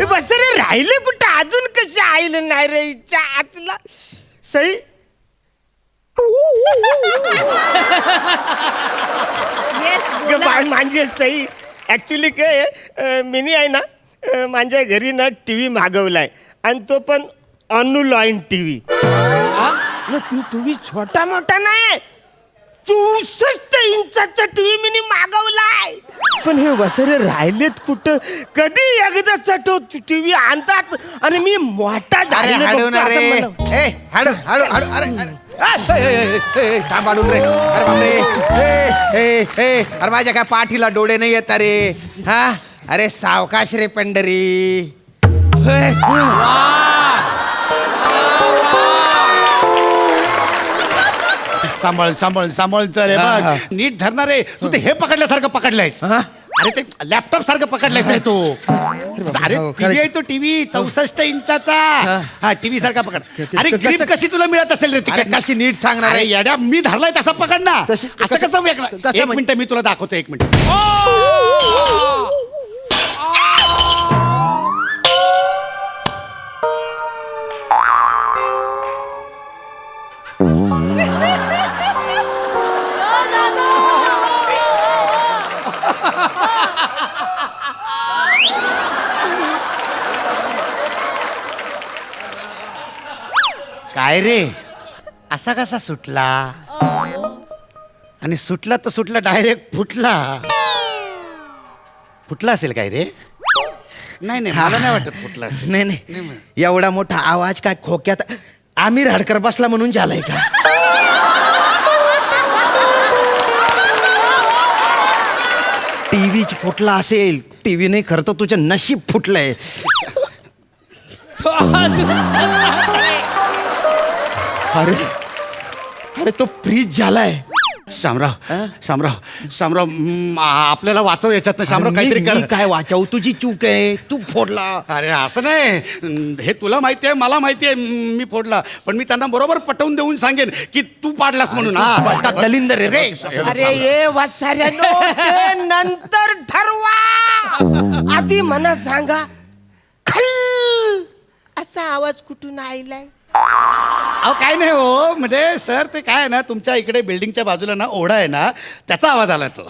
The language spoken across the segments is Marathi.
बस रे, राहिले कुठं अजून कशी आईल नाही रे इच्छा आतला सई. म्हणजे सई ऍक्च्युली काय मिनी आहे ना, माझ्या घरी ना टीव्ही मागवलाय आणि तो पण अनुलॉइन टीव्ही. ती टीव्ही छोटा मोठा नाही, 64 इंचाचा टीव्ही मिनी मागवलाय. पण हे वसरे राहिलेत कुठं, कधी एकदाचा तो टीव्ही आणतात आणि मी मोठा झालेलो बघतो असं अरे माझ्या काय पाठीला डोळे नाही येत रे. हा अरे सावकाश रे पंढरी. सांभाळ सांभाळ सांभाळ चल बघ नीट धरणार रे तू. ते हे पकडल्यासारखं पकडलायस. अरे ते लॅपटॉप सारखं पकडलायस रे तू. अरे टीव्ही आहे तो टीव्ही 64 इंचाचा. हा टीव्ही सारखा पकड. अरे ग्रीप कशी तुला मिळत असेल रे तिकडे. कशी नीट सांगणार अरे येड्या मी धरलाय तसा पकड ना. असं कसं वेगळं. एक मिनिट मी तुला दाखवतो. एक मिनिट. काय रे असा कसा सुटला. आणि सुटला तर सुटला डायरेक्ट फुटला. फुटला असेल काय रे. नाही नाही मला नाही वाटत फुटला असेल. नाही नाही एवढा मोठा आवाज काय खोक्यात आमिर हडकर बसला म्हणून झालाय का. टीव्ही फुटला असेल. टीव्ही नाही खरं तर तुझं नशीब फुटलंय. अरे अरे तो फ्रीज झालाय. शामराव शामराव शामराव आपल्याला वाचव याच्यात ना. शामराव काहीतरी कर. काय वाचव, तुझी चूक आहे, तू फोडला. अरे असं नाही. हे तुला माहिती आहे मला माहिती आहे मी फोडला. पण मी त्यांना बरोबर पटवून देऊन सांगेन की तू पाडलास म्हणून. दलिंदर रे. अरे ये वसाऱ्यानो, ते नंतर ठरवा. आधी मला सांगा खल असा आवाज कुठून आलाय. अहो काय नाही हो. म्हणजे सर ते काय आहे ना तुमच्या इकडे बिल्डिंगच्या बाजूला ना ओढा आहे ना त्याचा आवाज आला तो.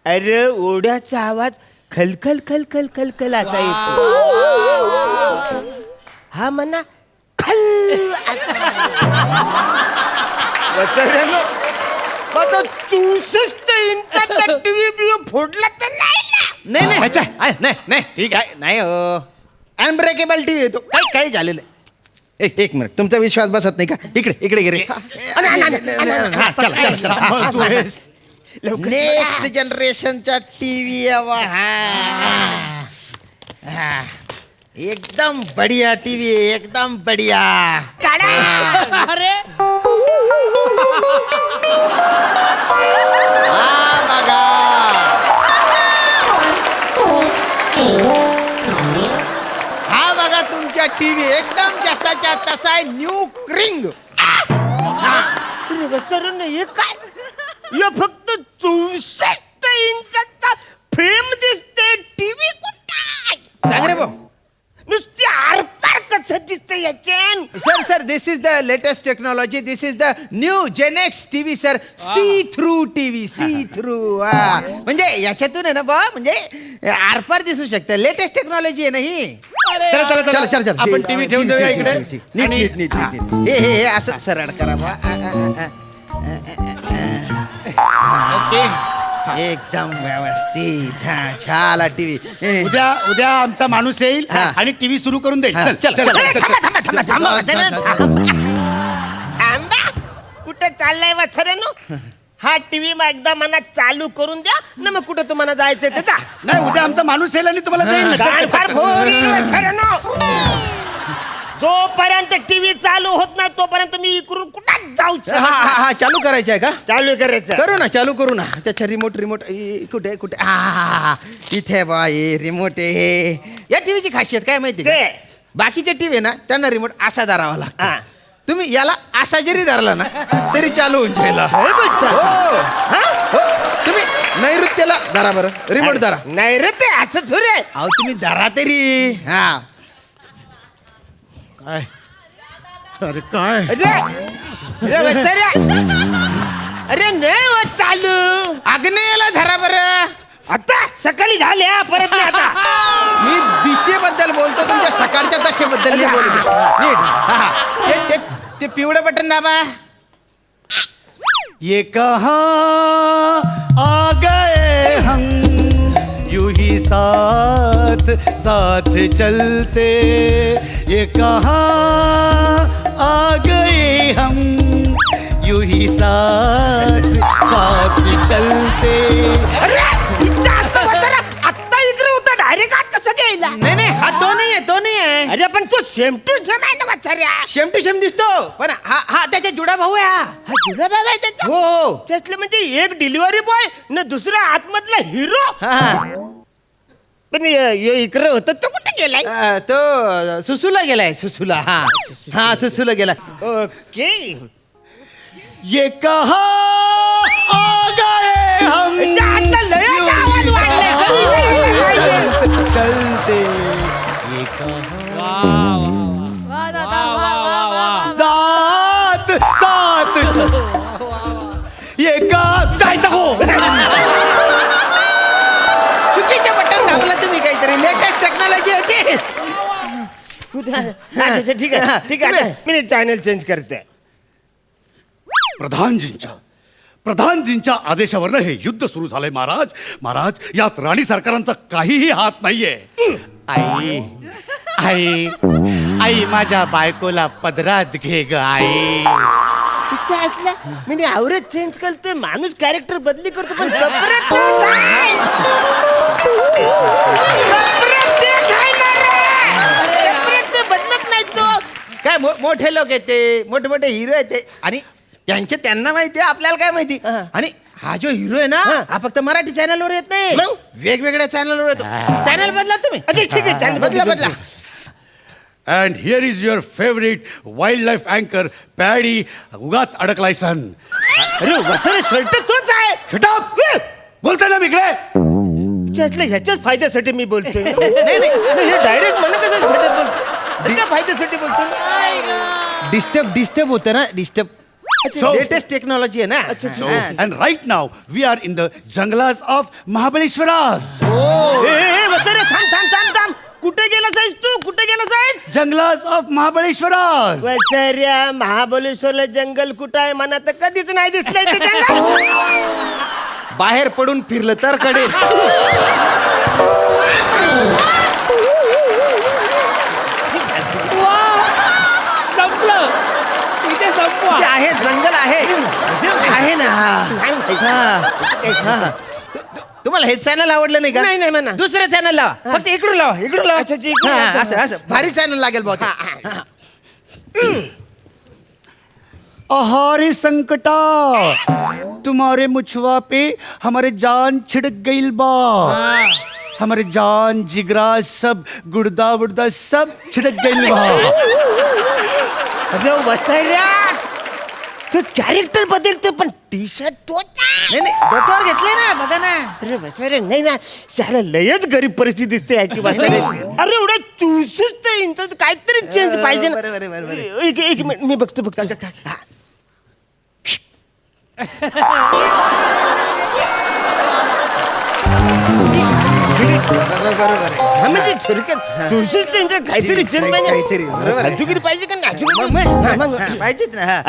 अरे ओढ्याचा आवाज खलखल खलखल खलखल असा येतो. हा म्हणा खल असा. माझा 64 इंचाचा टीव्ही फोडला तर नाही ना. नाही नाही ठीक आहे. नाही हो अनब्रेकेबल टीव्ही येतो. काय काय झालेलं. एक मिनिट, तुमचा विश्वास बसत नाही का. इकडे इकडे गे रे. नेक्स्ट जनरेशनचा टीव्ही एकदम बढिया टीव्ही, एकदम बढिया. अरे बघा हा बघा तुमच्या टीव्ही एकदम जसाच्या तसा आहे. न्यू क्रिंग. सर हे काय. हे फक्त 64 इंचाचा फ्रेम दिसते. टीव्ही कुठे सांग रे भाऊ. नुसती आरपार कसं दिसतं याचेन. Sir this is the latest technology. This is the new GenX TV sir. See through TV. See through. म्हणजे याच्यातून आहे ना बा, म्हणजे आरपार दिसू शकतं. लेटेस्ट टेक्नॉलॉजी आहे ना ही. चला चल आपण टीव्ही ठेवून देऊया इकडे. नीट हे असं सरळ करा बा. ओके एकदम व्यवस्थित. छान टीव्ही. उद्या आमचा माणूस येईल आणि टीव्ही सुरू करून देईल. कुठे चाललाय वसऱ्यानो. हा टीव्ही मग एकदा मला चालू करून द्या ना. मग कुठं तुम्हाला जायचंय ते जा. नाही उद्या आमचा माणूस येईल आणि तुम्हाला देईल. जोपर्यंत टीव्ही चालू होत नाही तोपर्यंत मी इकडून कुठं जाऊच. हा चालू करायचं आहे का. चालू करायचं. करू ना, चालू करू ना. त्याच्या रिमोट कुठे कुठे. इथे बा हे रिमोट आहे. या टीव्हीची खासियत काय माहिती का. बाकीचे टीव्ही ना त्यांना रिमोट असा धरावा लागतो. तुम्ही याला असा जरी धरला ना तरी चालू होऊन जाईल. होय बच्चा. हो. तुम्ही नैऋत्याला धरा बरं, रिमोट धरा. नाही रे ते असं थोडे. अहो तुम्ही धरा तरी. हा काय अरे काय अरे बच्चा रे. अरे नाही होत चालू. आग्नेयाला धरा बरं. आता सकाळी झाल्या परत नाही आता. मी दिशेबद्दल बोलतो, तुमच्या सकाळच्या दशेबद्दल नाही बोलतो. नीट. हा. ते पिवळं बटन दाबा. ये कहाँ आ गए हम यूं ही साथ साथ चलते, ये कहाँ आ गए हम यूं ही साथ साथ चलते. अरे तुमच्या असं बच्चा रे. आत्ता इकडे होता डायरेक्ट आत कसं गेला. नाही हा तो नाही आहे. अरे पण तू सेम टू सेम आहे ना बच्चा रे. शेम टू शेम दिसतो, पण हा त्याचा जुडा भाऊ आहे हा. हा जुळा बाबा आहे त्याचा. हो. त्यातलं म्हणजे एक डिलिव्हरी बॉय न दुसरा आतमधला हिरो. पण इकडे होता तो कुठे गेलाय. तो सुसूला गेलाय. सुसूला. हा सुसूला गेला. ओके. ये कहाँ आ गए हम आता लयच आवाज वाढलाय. चलते, ये कहाँ वा दादा वा वा वा साथ साथ ये का जायचा हो. चुकीच्या बटन दाबला तुम्ही काहीतरी. लेटेस्ट टेक्नॉलॉजी होती. अच्छा ठीक आहे ठीक आहे. आता मी चॅनल चेंज करते. प्रधानजींच्या आदेशावरनं हे युद्ध सुरू झालंय महाराज. महाराज यात राणी सरकारांचा काहीही हात नाहीये. आई आई आई माझ्या बायकोला पदरात घे ग आई. तिच्या ऐकलं मी आवरत चेंज करतोय. माणूस कॅरेक्टर बदली करतो पण कपड्यात तोच आहे. कपड्यात तेच आहे ना रे. कपड्यात ते बदलत नाही तो. काय मोठे लोक आहेत ते, मोठे मोठे हिरो आहेत ते, आणि त्यांना माहिती आहे, आपल्याला काय माहिती. आणि हा जो हिरो आहे ना हा फक्त मराठी चॅनलवर येत नाही, मग? वेगवेगळ्या चॅनलवर येतो. चॅनल बदला तुम्ही. अच्छा ठीक आहे channel बदला. And here is your favourite wild life अँकर पॅडी. उगाच अडकलाय सन. अरे वसरे शर्ट तोच आहे. शटअप बोलतोय ना मिकडे. त्यातल्या ह्याच्याच फायद्यासाठी मी बोलतोय. नाही हे डायरेक्ट मला कसं शर्ट बोलतो. त्याच्या फायद्यासाठी बोलतो. डिस्टर्ब होतं ना. डिस्टर्ब. So- लेटेस्ट टेक्नॉलॉजी आहे ना. And right now we are in the jungles of Mahabaleshwaras. वसरे थांब. कुठे गेला साईज तू. कुठे गेला साईज. Jungles of Mahabaleshwaras. वसर्या महाबळेश्वरला जंगल कुठं आहे मला तर कधीच नाही दिसलंय ते जंगल. बाहेर पडून फिरलं तर कडे. संपलं इथे संपवा. ते आहे जंगल आहे ना. हा. तुम्हाला हे चॅनल आवडलं नाही का. नाही म्हणा. दुसरं चॅनल लावा. फक्त इकडून लावा. अच्छा, जी, इकडून हा, लावा. असं भारी चॅनल लागेल बहुत. अहारे संकटा तुम्हारे मुछवा पे हमारे जान छिड़क गइल बा. हमारे जान जिगरा सब गुर्दा वुर्दा सब छिड़क गइल बा. अरे वसर्या तो कॅरेक्टर बदलतो पण टी शर्ट तोच आहे. नाही डोक्यावर घेतले ना. बघा ना. अरे वसरे नाही ना. त्याला लयच गरीब परिस्थिती दिसते याची वसरे. अरे एवढं 64 इंच काहीतरी चेंज पाहिजे ना. बरं. एक मिनिट मी बघतो. हा. बरोबर. हा म्हणजे थोडक्यात 64 इंच काहीतरी चेंज पाहिजे. काहीतरी, बरोबर आहे. फालतूगिरी पाहिजे का नाचूगिरी? माहितीच ना.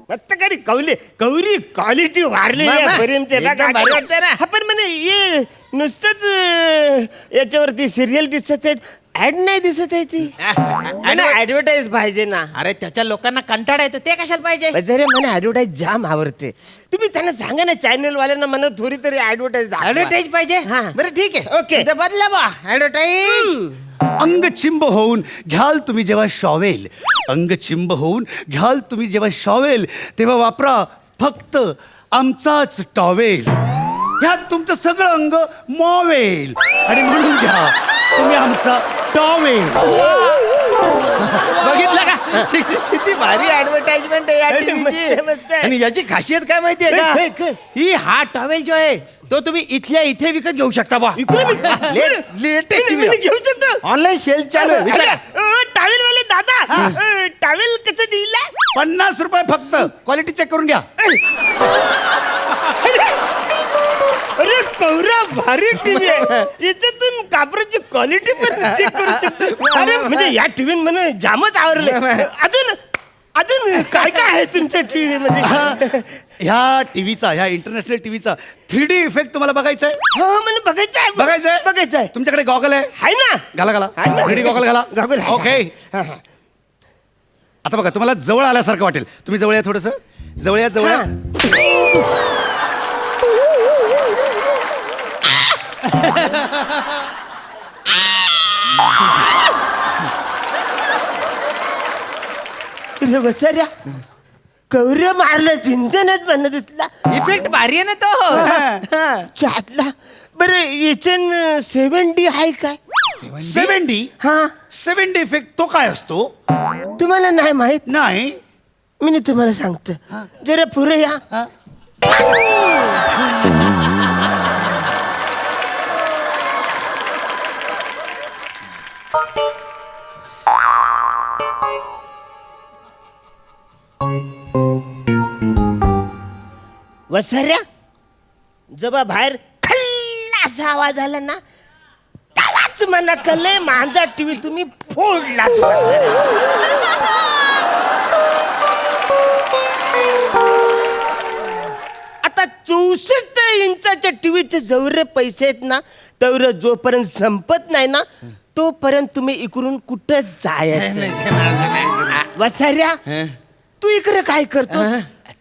मस्त करी कौरी क्वालिटी वाढलेली मग, आहे प्रेमतेला. एकदम भारी वाटतंय ना. हा, पण म्हणे ये नुसतंच याच्यावरती सिरियल दिसत आहेत. ऍड नाही दिसत आहे ती. ऍडव्हर्टाईज पाहिजे ना. अरे त्याच्या लोकांना कंटाळा येतो, ते कशाला पाहिजे. जरे मला ऍडव्हर्टाईज जाम आवडते. तुम्ही त्यांना सांगा ना चॅनल वाल्यांना मला थोडी तरी ऍडव्हर्टाईज ऍडव्हर्टाईज पाहिजे. हा. बरं ठीक आहे. ओके. तर बदला बा ऍडव्हर्टाईज. अंग चिंब होऊन घ्याल तुम्ही जेव्हा शॉवेल. अंग चिंब होऊन घ्याल तुम्ही जेव्हा शॉवेल तेव्हा वापरा फक्त आमचाच टॉवेल. ह्यात तुमचं सगळं अंग मोवेल आणि म्हणून घ्या तुम्ही आमचा टॉवेल. बघितलं का किती भारी ऍडव्हर्टाइजमेंट आहे या अरे, टीव्हीची. मस्त, मस्त आहे. आणि याची खासियत काय माहितीये काय, का काय? ही हा टॉवेल जो आहे तो तुम्ही इथल्या इथे विकत घेऊ शकता बा लेटेस्ट घेऊ शकतो ऑनलाईन सेल चालू आहे विचारा. टावेल वाले दादा टावेल कसं दिला 50 रुपये फक्त क्वालिटी चेक करून घ्या. अरे कौरा भारी टीव्ही आहे याच्यातून कापराची क्वालिटी पण चेक करू शकतो. अरे म्हणजे या टीव्ही म्हणे जामच आवडले. अजून अजून काय काय आहे तुमच्या टीव्ही मध्ये ह्या टीव्हीचा ह्या इंटरनॅशनल टीव्हीचा 3D इफेक्ट तुम्हाला बघायचा आहे? हो मला बघायचं आहे बघायचंय बघायचं आहे तुमच्याकडे गॉगल आहे? आहे ना घाला घाला आहे ना. 3D गॉगल घाला. गॉगल आहे. ओके आता बघा तुम्हाला जवळ आल्यासारखं वाटेल. तुम्ही जवळ या थोडस जवळ या जवळ या. अरे बसाऱ्या कौर्य मारलं झिंजनच बनत दिसला इफेक्ट भारी आहे ना तो. चातला बरं याच्यान 7D आहे काय 70 हा 70 इफेक्ट तो काय असतो? तुम्हाला नाही माहित नाही. मी तुम्हाला सांगतो जरा पुढे या हा. वसऱ्या जेव्हा बाहेर खल्लासा आवाज आला ना त्यालाच मला कळले माझा टीव्ही तुम्ही फोडला. आता 64 इंचाच्या टीव्हीचे जेवढे पैसे आहेत ना तेवढे जोपर्यंत संपत नाही ना तोपर्यंत तुम्ही इकडून कुठं जायचं. वसाऱ्या तू इकडे काय करतो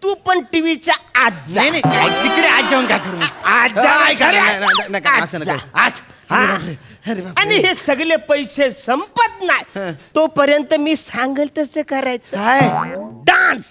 तू पण टीव्हीच्या आत जा. नाही नाही तिकडे आज जाऊन काय करू मी? आज जा, नाही, खरं. नाही, नाही, नका, असं आज नका. जा. आज. हा. अरे बापरे. आणि हे सगळे पैसे संपत नाही तोपर्यंत मी सांगेल तसं करायचं काय डान्स